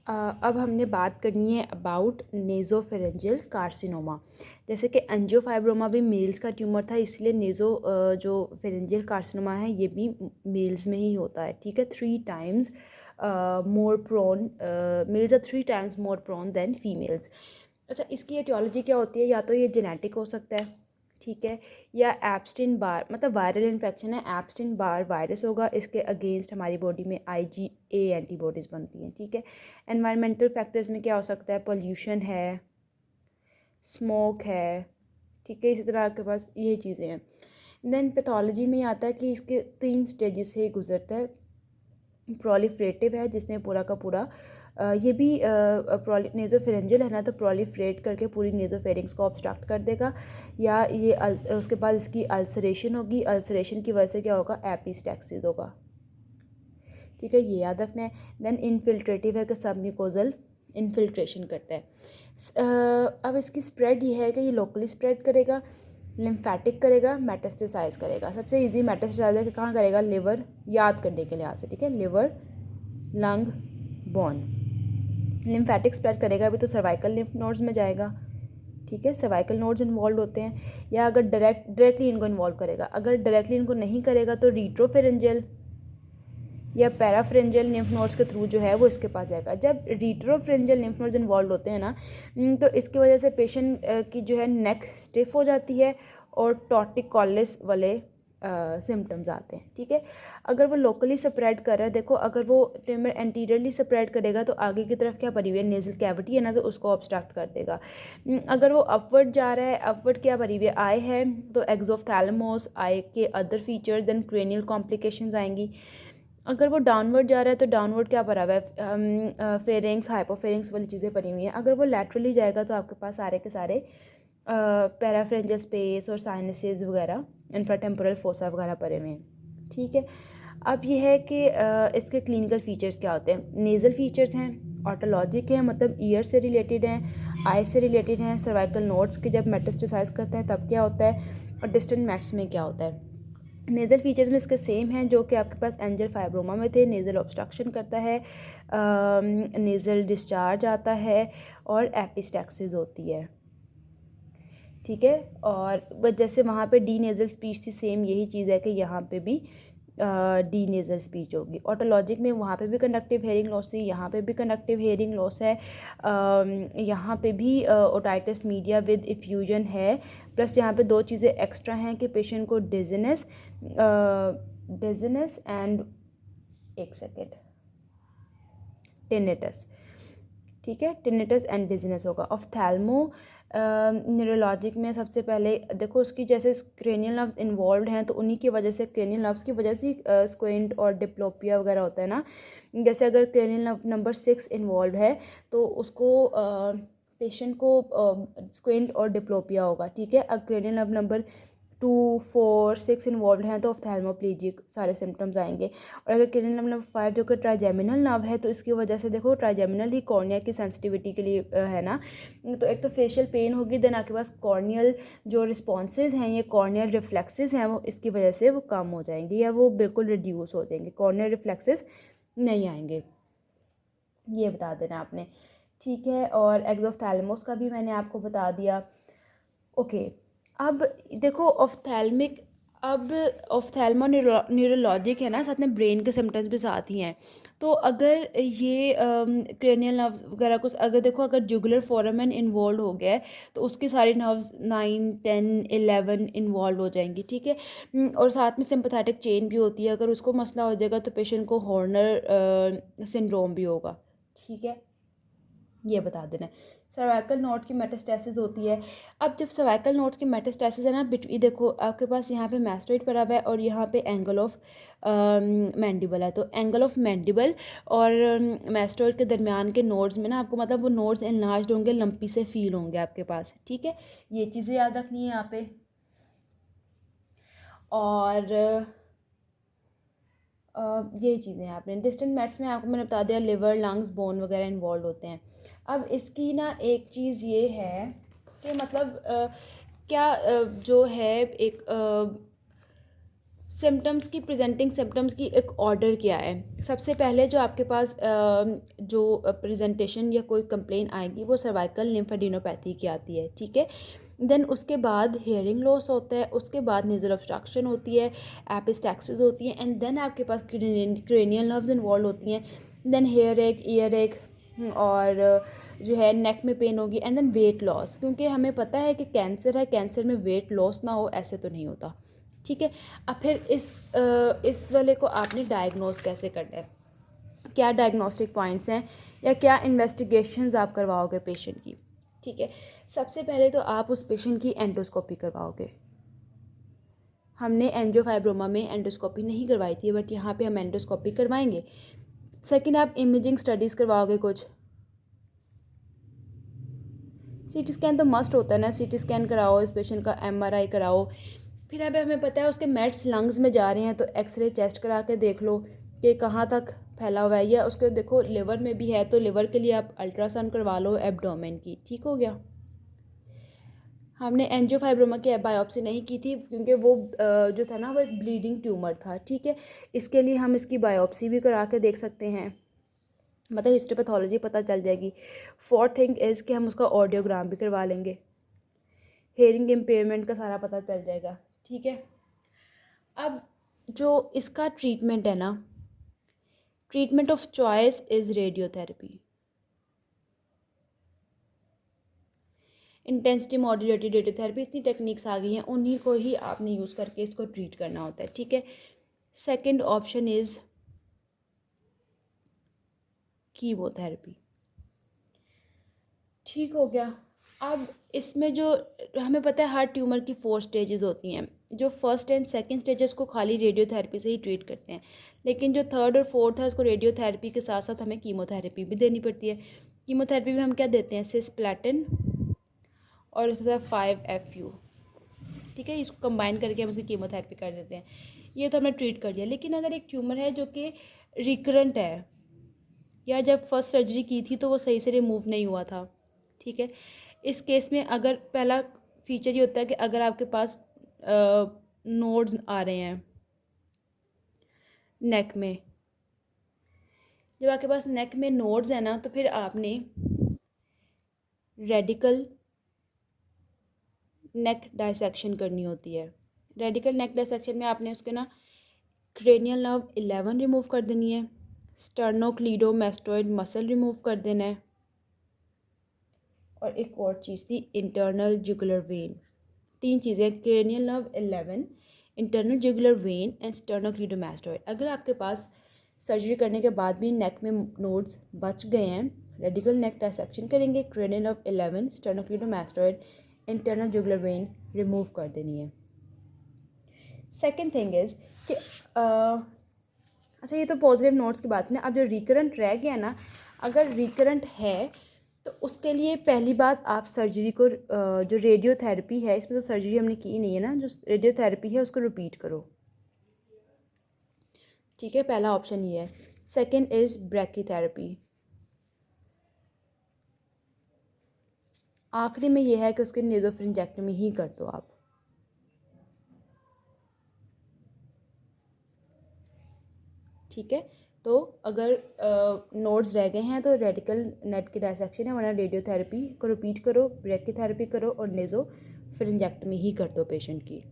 अब हमने बात करनी है अबाउट नेज़ोफेरेंजियल कार्सिनोमा। जैसे कि एंजियोफाइब्रोमा भी मेल्स का ट्यूमर था, इसलिए जो फेरेंजियल कार्सिनोमा है ये भी मेल्स में ही होता है। ठीक है, 3 times more prone, males are 3 times more prone than females. अच्छा, इसकी एटियोलॉजी क्या होती है? या तो ये जेनेटिक हो सकता है, ठीक है, या एब्स्टिन बार मतलब वायरल इन्फेक्शन है, एब्स्टिन बार वायरस होगा, इसके अगेंस्ट हमारी बॉडी में IgA एंटीबॉडीज़ बनती हैं। ठीक है, एनवायरमेंटल फैक्टर्स में क्या हो सकता है? पोल्यूशन है, स्मोक है, ठीक है, इसी तरह आपके पास ये चीज़ें हैं। देन पैथोलॉजी में आता है कि इसके 3 स्टेजेस से गुजरता है। प्रोलिफरेटिव है जिसमें पूरा का पूरा ये भी नेज़ोफेरेंजियल है ना, तो प्रोलिफरेट करके पूरी नेज़ोफेरिंग्स को ऑब्स्ट्रक्ट कर देगा, या ये उसके बाद इसकी अल्सरेशन होगी, अल्सरेशन की वजह से क्या होगा? एपिस्टैक्सिस होगा। ठीक है, ये याद रखना है। देन इनफिल्ट्रेटिव है कि सब म्यूकोजल इनफिल्ट्रेशन करता है। अब इसकी स्प्रेड ये है कि ये लोकली स्प्रेड करेगा, लिम्फेटिक करेगा, मेटास्टेसाइज करेगा। सबसे इजी मेटास्टेसाइज है कि कहाँ करेगा? लिवर, याद करने के लिहाज से, ठीक है, liver, lung, bone. Lymphatic spread करेगा भी तो सर्वाइकल लिम्फ नोड्स में जाएगा। ठीक है, सर्वाइकल नोड्स इन्वॉल्व होते हैं, या अगर डायरेक्टली इनको इन्वॉल्व करेगा। अगर डायरेक्टली इनको नहीं करेगा तो रीट्रोफेरेंजियल या पैराफ्रेंजियल लिम्फ नोड्स के थ्रू जो है वो इसके पास आएगा। जब रीट्रोफ्रेंजियल लिम्फ नोड्स इन्वॉल्व होते हैं ना, तो इसकी वजह से पेशेंट की जो है नेक स्टिफ हो जाती है और टॉर्टिकोलिस वाले सिम्टम्स आते हैं। ठीक है, अगर वो लोकली स्प्रेड कर रहा है, देखो अगर वो ट्यूमर एंटीरियरली स्प्रेड करेगा तो आगे की तरफ क्या पड़ी हुई है? नेजल कैविटी है ना, तो उसको ऑब्स्ट्रक्ट कर देगा। अगर वो अपवर्ड जा रहा है, अपवर्ड क्या पड़ी हुई है? आई है, तो एक्सोफ्थैलेमोस, आई के other features, then cranial complications आएंगी। अगर वो डाउनवर्ड जा रहा है तो डाउनवर्ड क्या पड़ा हुआ है? फेरिंग्स, हाइपोफेरिंग्स वाली चीज़ें पड़ी हुई हैं। अगर वो लैटरली जाएगा तो आपके पास सारे के सारे पैराफ्रेंजियल स्पेस और साइनसेस वगैरह, इंफ्राटेम्पोरल फोसा वगैरह पड़े हुए हैं। ठीक है, अब ये है कि इसके क्लिनिकल फीचर्स क्या होते हैं? नेज़ल फीचर्स हैं, ऑटोलॉजिक हैं मतलब ईयर से रिलेटेड हैं, आई से रिलेटेड हैं, सर्वाइकल नोड्स के जब मेटास्टेसाइज करते हैं तब क्या होता है, और डिस्टेंट मैट्स में क्या होता है। नेज़ल फीचर्स में इसके सेम हैं जो कि आपके पास एंजल फाइब्रोमा में थे। नेज़ल ऑब्स्ट्रक्शन करता है, नेज़ल डिस्चार्ज आता है और एपिस्टैक्सिस होती है। ठीक है, और जैसे वहाँ पे डी नेज़ल स्पीच थी, सेम यही चीज़ है कि यहाँ पे भी डी नेज़ल स्पीच होगी। ऑटोलॉजिक में वहाँ पे भी कंडक्टिव हेयरिंग लॉस थी, यहाँ पे भी कंडक्टिव हेयरिंग लॉस है, यहाँ पे भी ओटाइटिस मीडिया विद इफ्यूजन है। प्लस यहाँ पे 2 चीज़ें एक्स्ट्रा हैं कि पेशेंट को डिजीनेस एंड एक सेकेंड टिनिटस। ठीक है, टिनिटस एंड डिजीनेस होगा। ऑफ्थैल्मो न्यूरोलॉजिक में सबसे पहले देखो उसकी जैसे क्रेनियल नर्व्स इन्वॉल्व हैं तो उन्हीं की वजह से, क्रेनियल नर्व्स की वजह से स्क्वेंट और डिप्लोपिया वगैरह होता है ना। जैसे अगर क्रेनियल नर्व नंबर 6 इन्वॉल्व है तो उसको पेशेंट को स्क्वेंट और डिप्लोपिया होगा। ठीक है, अगर क्रेनियल नर्व नंबर 2, 4, 6 इन्वॉल्व हैं तो ऑफ्थैल्मोप्लेजिक सारे सिम्टम्स आएंगे। और अगर क्रेनियल नर्व नंबर 5 जो कि ट्राइजेमिनल नर्व है तो इसकी वजह से देखो ट्राइजेमिनल ही कॉर्निया की सेंसिटिविटी के लिए है ना, तो एक तो फेशियल पेन होगी, देन आपके पास कॉर्नियल जो रिस्पॉन्सेज हैं, ये कॉर्नियल रिफ्लेक्सेस हैं, वो इसकी वजह से वो कम हो जाएंगे या वो बिल्कुल रिड्यूस हो जाएंगे, कॉर्नियल रिफ्लेक्सेस नहीं आएंगे, ये बता देना आपने। ठीक है, और एक्सोफ्थैलेमोस का भी मैंने आपको बता दिया। ओके, अब देखो ऑफ्थैल्मिक, अब ऑफ्थैल्मो न्यूरोलॉजिक है ना, साथ में ब्रेन के सिम्टम्स भी साथ ही हैं। तो अगर ये क्रेनियल नर्व्स वगैरह कुछ अगर देखो, अगर जुगुलर फोरामेन इन्वॉल्व हो गया है तो उसकी सारी नर्व्स 9, 10, 11 इन्वॉल्व हो जाएंगी। ठीक है, और साथ में सिंपैथेटिक चेन भी होती है, अगर उसको मसला हो जाएगा तो पेशेंट को हॉर्नर सिंड्रोम भी होगा। ठीक है, ये बता देना। सर्वाइकल नोड की मेटास्टेसिस होती है। अब जब सर्वाइकल नोड्स की मेटास्टेसिस है ना, बिटवी देखो आपके पास यहाँ पे मैस्टोइड पड़ा हुआ है और यहाँ पे एंगल ऑफ मैंडिबल है, तो एंगल ऑफ मैंडिबल और मैस्टोइड के दरमियान के नोड्स में ना आपको मतलब वो नोड्स एनलार्ज्ड होंगे, लंपी से फील होंगे आपके पास। ठीक है, ये चीज़ें याद रखनी है यहाँ पे। और ये चीज़ें हैं आपने। डिस्टेंट मैट्स में आपको मैंने बता दिया लिवर, लंग्स, बोन वगैरह इन्वॉल्व होते हैं। अब इसकी ना एक चीज़ ये है कि मतलब क्या जो है एक सिम्टम्स की प्रेजेंटिंग सिम्टम्स की एक ऑर्डर क्या है। सबसे पहले जो आपके पास जो प्रेजेंटेशन या कोई कंप्लेन आएगी वो सर्वाइकल लिम्फेडिनोपैथी की आती है, ठीक है। देन उसके बाद हेयरिंग लॉस होता है, उसके बाद नेज़ल ऑब्स्ट्रक्शन होती है, एपिस्टैक्सिस होती है, एंड देन आपके पास क्रेनियल नर्व्स इन्वॉल्व होती हैं। देन हेयर एक, ईयर एक, और जो है नेक में पेन होगी, एंड देन वेट लॉस, क्योंकि हमें पता है कि कैंसर है, कैंसर में वेट लॉस ना हो ऐसे तो नहीं होता, ठीक है। अब फिर इस वाले को आपने डायग्नोस कैसे करना है, क्या डायग्नोस्टिक पॉइंट्स हैं या क्या इन्वेस्टिगेशंस आप करवाओगे पेशेंट की, ठीक है। सबसे पहले तो आप उस पेशेंट की एंडोस्कोपी करवाओगे। हमने एंजियोफाइब्रोमा में एंडोस्कोपी नहीं करवाई थी, बट यहाँ पे हम एंडोस्कोपी करवाएंगे। सेकंड, आप इमेजिंग स्टडीज़ करवाओगे कुछ। सीटी स्कैन तो मस्ट होता है ना, सीटी स्कैन कराओ, इस पेशेंट का एमआरआई कराओ। फिर अब हमें पता है उसके मेड्स लंग्स में जा रहे हैं तो एक्सरे चेस्ट करा के देख लो कि कहाँ तक फैला हुआ है, या उसके देखो लिवर में भी है तो लिवर के लिए आप अल्ट्रासाउंड करवा लो एब्डोमेन की, ठीक हो गया। हमने एंजियोफाइब्रोमा की बायोप्सी नहीं की थी क्योंकि वो जो था ना वो एक ब्लीडिंग ट्यूमर था, ठीक है। इसके लिए हम इसकी बायोप्सी भी करा के देख सकते हैं, मतलब हिस्टोपैथोलॉजी पता चल जाएगी। फोर्थ थिंग इज़ कि हम उसका ऑडियोग्राम भी करवा लेंगे, हेयरिंग इम्पेयरमेंट का सारा पता चल जाएगा, ठीक है। अब जो इसका ट्रीटमेंट है ना, treatment of choice is radiotherapy. Intensity modulated radiotherapy, इतनी टेक्निक्स आ गई हैं, उन्हीं को ही आपने यूज़ करके इसको ट्रीट करना होता है, ठीक है। सेकंड ऑप्शन इज़ कीमोथेरेपी, ठीक हो गया। अब इसमें जो हमें पता है हर ट्यूमर की 4 स्टेजेस होती हैं, जो फर्स्ट एंड सेकंड स्टेजेस को खाली रेडियोथेरेपी से ही ट्रीट करते हैं, लेकिन जो थर्ड और फोर्थ है उसको रेडियोथेरेपी के साथ साथ हमें कीमोथेरेपी भी देनी पड़ती है। कीमोथेरेपी में हम क्या देते हैं, सिस्प्लेटिन और उसके साथ 5-FU, ठीक है। इसको कंबाइन करके हम उसकी कीमोथेरेपी कर देते हैं। ये तो हमने ट्रीट कर दिया, लेकिन अगर एक ट्यूमर है जो कि रिकरेंट है, या जब फर्स्ट सर्जरी की थी तो वो सही से रिमूव नहीं हुआ था, ठीक है। इस केस में अगर पहला फीचर ये होता है कि अगर आपके पास नोड्स आ रहे हैं नेक में, जब आपके पास नेक में नोड्स है ना, तो फिर आपने रेडिकल नेक डायसेक्शन करनी होती है। रेडिकल नेक डायसेक्शन में आपने उसके ना क्रेनियल नर्व 11 रिमूव कर देनी है, स्टर्नोक्लीडोमेस्टोइड मसल रिमूव कर देना है, और एक और चीज़ थी इंटरनल जुगुलर वेन। 3 चीज़ें, cranial nerve 11, internal jugular vein and sternocleidomastoid. अगर आपके पास सर्जरी करने के बाद भी नेक में नोड्स बच गए हैं, रेडिकल नेक डायसेक्शन करेंगे, cranial nerve 11, sternocleidomastoid, internal jugular vein remove कर देनी है। सेकेंड थिंग इज़ कि अच्छा ये तो पॉजिटिव नोट्स की बात है ना। अब जो रिकरेंट रह गया ना, अगर रिकरेंट है तो उसके लिए पहली बात आप सर्जरी को जो रेडियोथेरेपी है, इसमें तो सर्जरी हमने की नहीं है ना, जो रेडियोथेरेपी है उसको रिपीट करो, ठीक है। पहला ऑप्शन ये है। Second is brachytherapy. आखिरी में ये है कि उसकी नेज़ोफिरिंजेक्टमी ही कर दो आप, ठीक है। तो अगर नोड्स रह गए हैं तो रेडिकल नेट की डायसेक्शन है, वरना रेडियोथेरेपी को रिपीट करो, ब्रैकीथेरेपी करो और नेज़ोफिरिंजेक्टमी ही कर दो पेशेंट की।